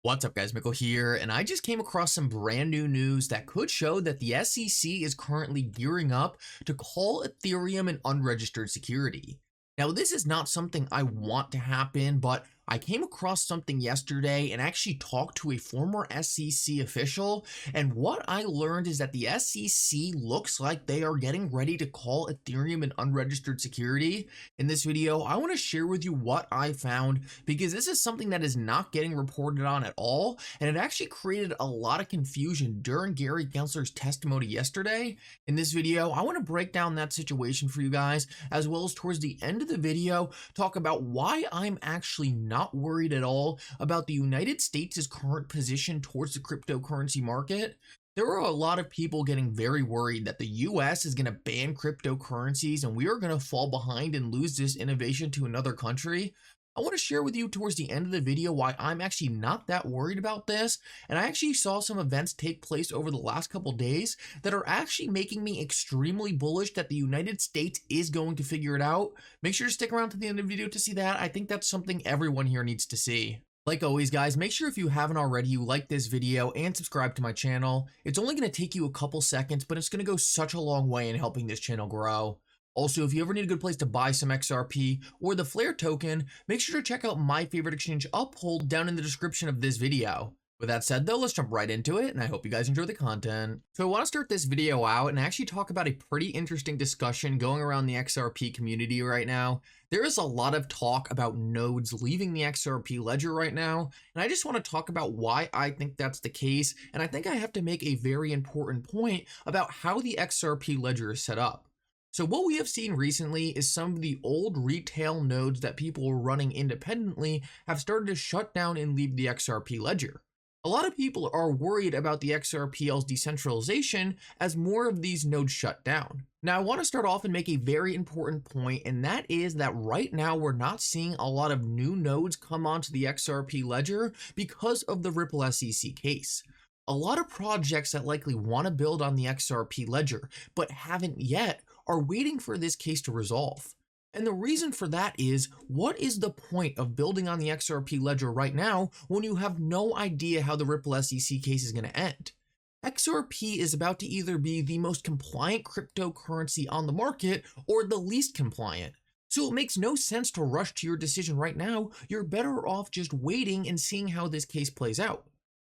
What's up guys, Mickle here, and I just came across some brand new news that could show that the SEC is currently gearing up to call Ethereum an unregistered security. Now this is not something I want to happen, but I came across something yesterday and actually talked to a former SEC official, and what I learned is that the SEC looks like they are getting ready to call Ethereum an unregistered security. In this video, I want to share with you what I found because this is something that is not getting reported on at all, and it actually created a lot of confusion during Gary Gensler's testimony yesterday. In this video, I want to break down that situation for you guys, as well as towards the end of the video, talk about why I'm actually not worried at all about the United States' current position towards the cryptocurrency market. There are a lot of people getting very worried that the US is going to ban cryptocurrencies and we are going to fall behind and lose this innovation to another country. I want to share with you towards the end of the video why I'm actually not that worried about this, and I actually saw some events take place over the last couple days that are actually making me extremely bullish that the United States is going to figure it out. Make sure to stick around to the end of the video to see that. I think that's something everyone here needs to see. Like always guys, make sure if you haven't already, you like this video and subscribe to my channel. It's only going to take you a couple seconds, but it's going to go such a long way in helping this channel grow. Also, if you ever need a good place to buy some XRP or the Flare token, make sure to check out my favorite exchange, Uphold, down in the description of this video. With that said though, let's jump right into it, and I hope you guys enjoy the content. So I want to start this video out and actually talk about a pretty interesting discussion going around the XRP community right now. There is a lot of talk about nodes leaving the XRP ledger right now, and I just want to talk about why I think that's the case, and I think I have to make a very important point about how the XRP ledger is set up. So what we have seen recently is some of the old retail nodes that people were running independently have started to shut down and leave the XRP ledger. A lot of people are worried about the XRPL's decentralization as more of these nodes shut down. Now I want to start off and make a very important point, and that is that right now we're not seeing a lot of new nodes come onto the XRP ledger because of the Ripple SEC case. A lot of projects that likely want to build on the XRP ledger but haven't yet are waiting for this case to resolve. And the reason for that is, what is the point of building on the XRP ledger right now when you have no idea how the Ripple SEC case is going to end? XRP is about to either be the most compliant cryptocurrency on the market or the least compliant. So it makes no sense to rush to your decision right now. You're better off just waiting and seeing how this case plays out.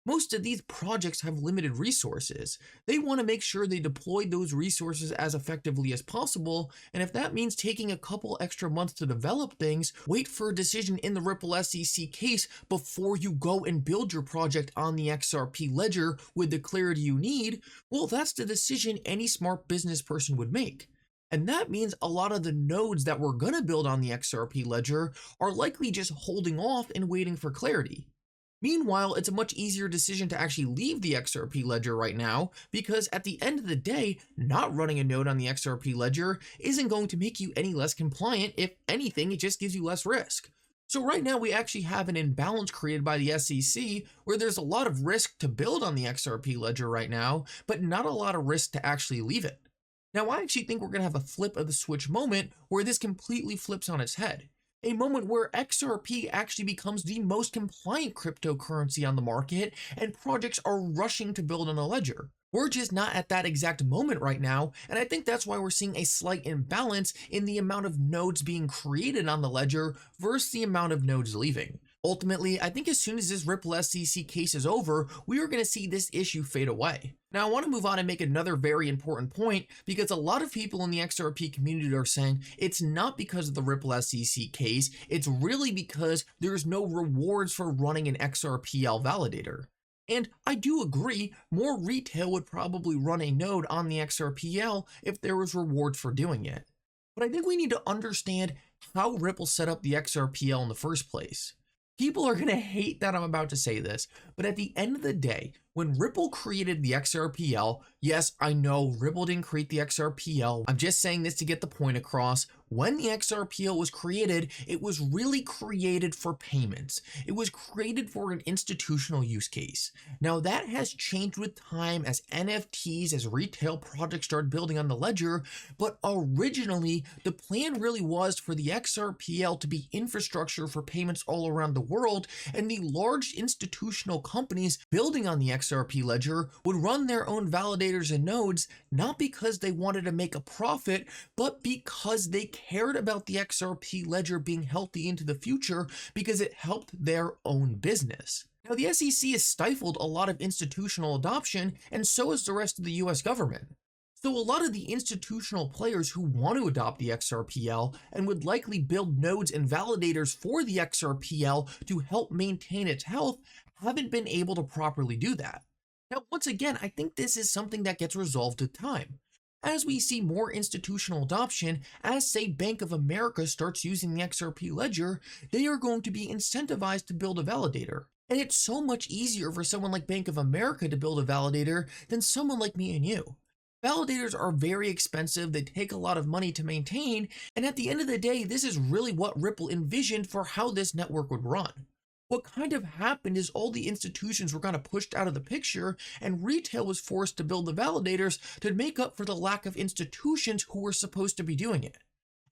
Most of these projects have limited resources. They want to make sure they deploy those resources as effectively as possible, and if that means taking a couple extra months to develop things, wait for a decision in the Ripple SEC case before you go and build your project on the XRP ledger with the clarity you need, well, that's the decision any smart business person would make. And that means a lot of the nodes that we're going to build on the XRP ledger are likely just holding off and waiting for clarity. Meanwhile, it's a much easier decision to actually leave the XRP ledger right now, because at the end of the day, not running a node on the XRP ledger isn't going to make you any less compliant. If anything, it just gives you less risk. So right now we actually have an imbalance created by the SEC where there's a lot of risk to build on the XRP ledger right now, but not a lot of risk to actually leave it. Now I actually think we're going to have a flip of the switch moment where this completely flips on its head. A moment where XRP actually becomes the most compliant cryptocurrency on the market and projects are rushing to build on a ledger. We're just not at that exact moment right now, and I think that's why we're seeing a slight imbalance in the amount of nodes being created on the ledger versus the amount of nodes leaving. Ultimately, I think as soon as this Ripple SEC case is over, we are going to see this issue fade away. Now, I want to move on and make another very important point, because a lot of people in the XRP community are saying it's not because of the Ripple SEC case, it's really because there's no rewards for running an XRPL validator. And I do agree, more retail would probably run a node on the XRPL if there was rewards for doing it. But I think we need to understand how Ripple set up the XRPL in the first place. People are going to hate that I'm about to say this, but at the end of the day, When Ripple created the XRPL, yes, I know Ripple didn't create the XRPL. I'm just saying this to get the point across. When the XRPL was created, it was really created for payments. It was created for an institutional use case. Now that has changed with time as NFTs, as retail projects started building on the ledger, but originally the plan really was for the XRPL to be infrastructure for payments all around the world, and the large institutional companies building on the XRP ledger would run their own validators and nodes, not because they wanted to make a profit, but because they cared about the XRP ledger being healthy into the future because it helped their own business. Now, the SEC has stifled a lot of institutional adoption, and so has the rest of the US government. So a lot of the institutional players who want to adopt the XRPL and would likely build nodes and validators for the XRPL to help maintain its health haven't been able to properly do that. Now, once again, I think this is something that gets resolved with time. As we see more institutional adoption, as say Bank of America starts using the XRP ledger, they are going to be incentivized to build a validator. And it's so much easier for someone like Bank of America to build a validator than someone like me and you. Validators are very expensive, they take a lot of money to maintain, and at the end of the day, this is really what Ripple envisioned for how this network would run. What kind of happened is all the institutions were kind of pushed out of the picture, and retail was forced to build the validators to make up for the lack of institutions who were supposed to be doing it.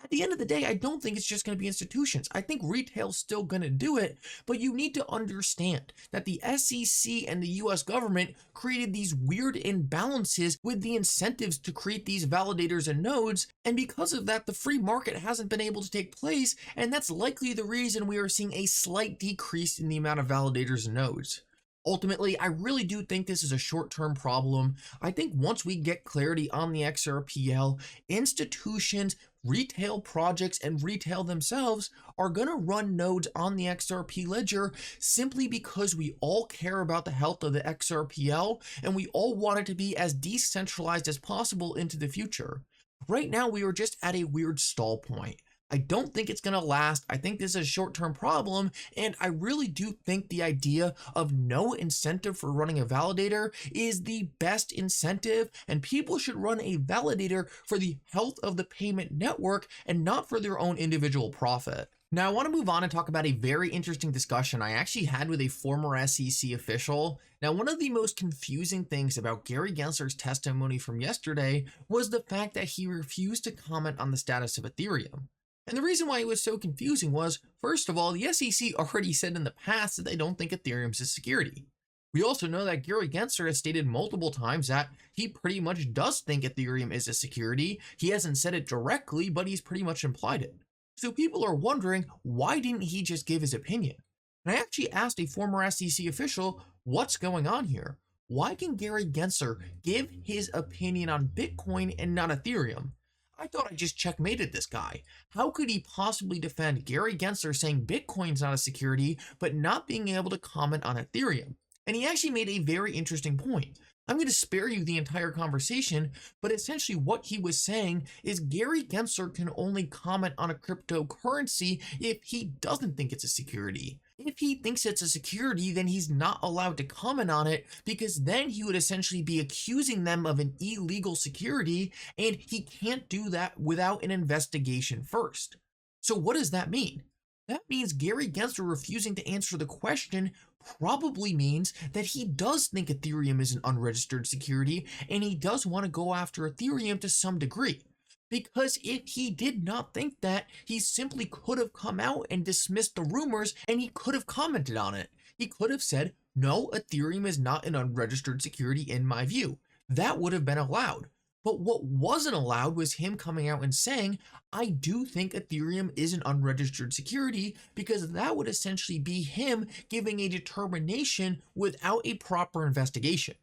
At the end of the day, I don't think it's just going to be institutions. I think retail's still going to do it, but you need to understand that the SEC and the US government created these weird imbalances with the incentives to create these validators and nodes, and because of that, the free market hasn't been able to take place, and that's likely the reason we are seeing a slight decrease in the amount of validators and nodes. Ultimately, I really do think this is a short-term problem. I think once we get clarity on the XRPL, institutions, retail projects, and retail themselves are going to run nodes on the XRP ledger simply because we all care about the health of the XRPL and we all want it to be as decentralized as possible into the future. Right now, we are just at a weird stall point. I don't think it's going to last. I think this is a short-term problem, and I really do think the idea of no incentive for running a validator is the best incentive, and people should run a validator for the health of the payment network and not for their own individual profit. Now, I want to move on and talk about a very interesting discussion I actually had with a former SEC official. Now, one of the most confusing things about Gary Gensler's testimony from yesterday was the fact that he refused to comment on the status of Ethereum. And the reason why it was so confusing was, first of all, the SEC already said in the past that they don't think Ethereum's a security. We also know that Gary Gensler has stated multiple times that he pretty much does think Ethereum is a security. He hasn't said it directly, but he's pretty much implied it. So people are wondering, why didn't he just give his opinion? And I actually asked a former SEC official, what's going on here? Why can Gary Gensler give his opinion on Bitcoin and not Ethereum? I thought I just checkmated this guy. How could he possibly defend Gary Gensler saying Bitcoin's not a security, but not being able to comment on Ethereum? And he actually made a very interesting point. I'm going to spare you the entire conversation, but essentially what he was saying is Gary Gensler can only comment on a cryptocurrency if he doesn't think it's a security. If he thinks it's a security, then he's not allowed to comment on it because then he would essentially be accusing them of an illegal security, and he can't do that without an investigation first. So what does that mean? That means Gary Gensler refusing to answer the question probably means that he does think Ethereum is an unregistered security and he does want to go after Ethereum to some degree. Because if he did not think that, he simply could have come out and dismissed the rumors and he could have commented on it. He could have said, no, Ethereum is not an unregistered security in my view. That would have been allowed. But what wasn't allowed was him coming out and saying, I do think Ethereum is an unregistered security, because that would essentially be him giving a determination without a proper investigation.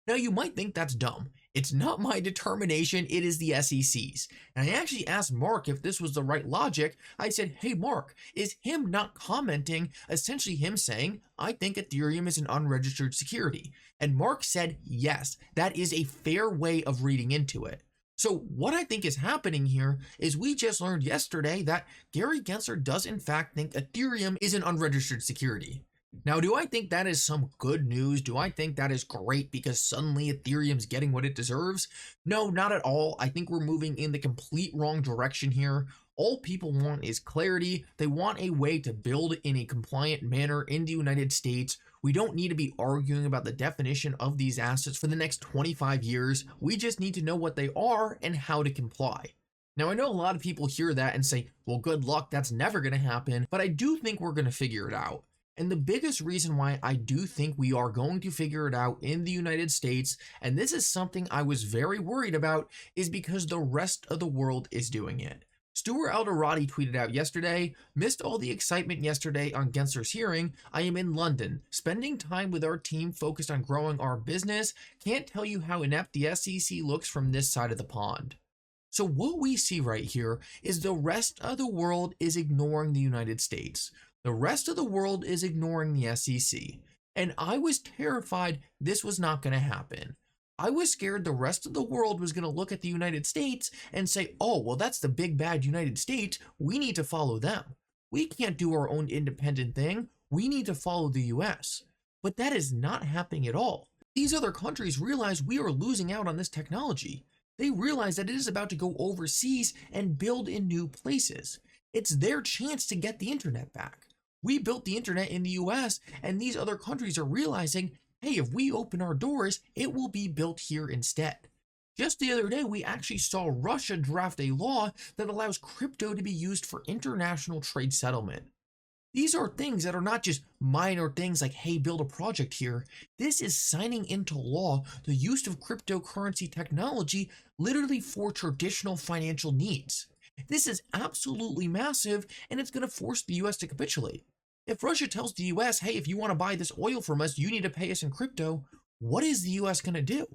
Now, you might think that's dumb. It's not my determination, it is the SEC's. And I actually asked Mark if this was the right logic. I said, hey Mark, is him not commenting essentially him saying, I think Ethereum is an unregistered security? And Mark said, yes, that is a fair way of reading into it. So what I think is happening here is we just learned yesterday that Gary Gensler does in fact think Ethereum is an unregistered security. Now, do I think that is some good news? Do I think that is great because suddenly Ethereum's getting what it deserves? No, not at all. I think we're moving in the complete wrong direction here. All people want is clarity. They want a way to build in a compliant manner in the United States. We don't need to be arguing about the definition of these assets for the next 25 years. We just need to know what they are and how to comply. Now, I know a lot of people hear that and say, well, good luck, that's never going to happen, but I do think we're going to figure it out. And the biggest reason why I do think we are going to figure it out in the United States, and this is something I was very worried about, is because the rest of the world is doing it. Stuart Alderati tweeted out yesterday, missed all the excitement yesterday on Gensler's hearing. I am in London, spending time with our team focused on growing our business. Can't tell you how inept the SEC looks from this side of the pond. So what we see right here is the rest of the world is ignoring the United States. The rest of the world is ignoring the SEC. And I was terrified this was not going to happen. I was scared the rest of the world was going to look at the United States and say, oh, well, that's the big bad United States. We need to follow them. We can't do our own independent thing. We need to follow the US. But that is not happening at all. These other countries realize we are losing out on this technology. They realize that it is about to go overseas and build in new places. It's their chance to get the internet back. We built the internet in the US, and these other countries are realizing, hey, if we open our doors, it will be built here instead. Just the other day, we actually saw Russia draft a law that allows crypto to be used for international trade settlement. These are things that are not just minor things like, hey, build a project here. This is signing into law the use of cryptocurrency technology literally for traditional financial needs. This is absolutely massive, and it's going to force the US to capitulate. If Russia tells the US, hey, if you want to buy this oil from us, you need to pay us in crypto, what is the US going to do?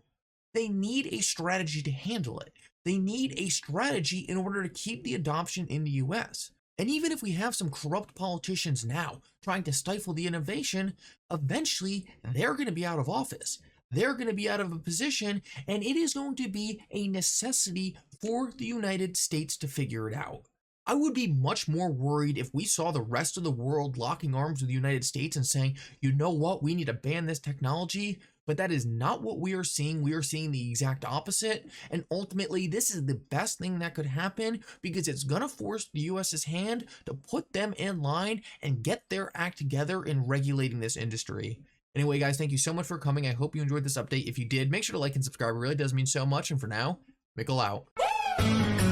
They need a strategy to handle it. They need a strategy in order to keep the adoption in the US. And even if we have some corrupt politicians now trying to stifle the innovation, eventually they're going to be out of office. They're going to be out of a position, and it is going to be a necessity for the United States to figure it out. I would be much more worried if we saw the rest of the world locking arms with the United States and saying, you know what, we need to ban this technology. But that is not what we are seeing. We are seeing the exact opposite. And ultimately, this is the best thing that could happen because it's going to force the US's hand to put them in line and get their act together in regulating this industry. Anyway, guys, thank you so much for coming. I hope you enjoyed this update. If you did, make sure to like and subscribe. It really does mean so much. And for now, Mickle out.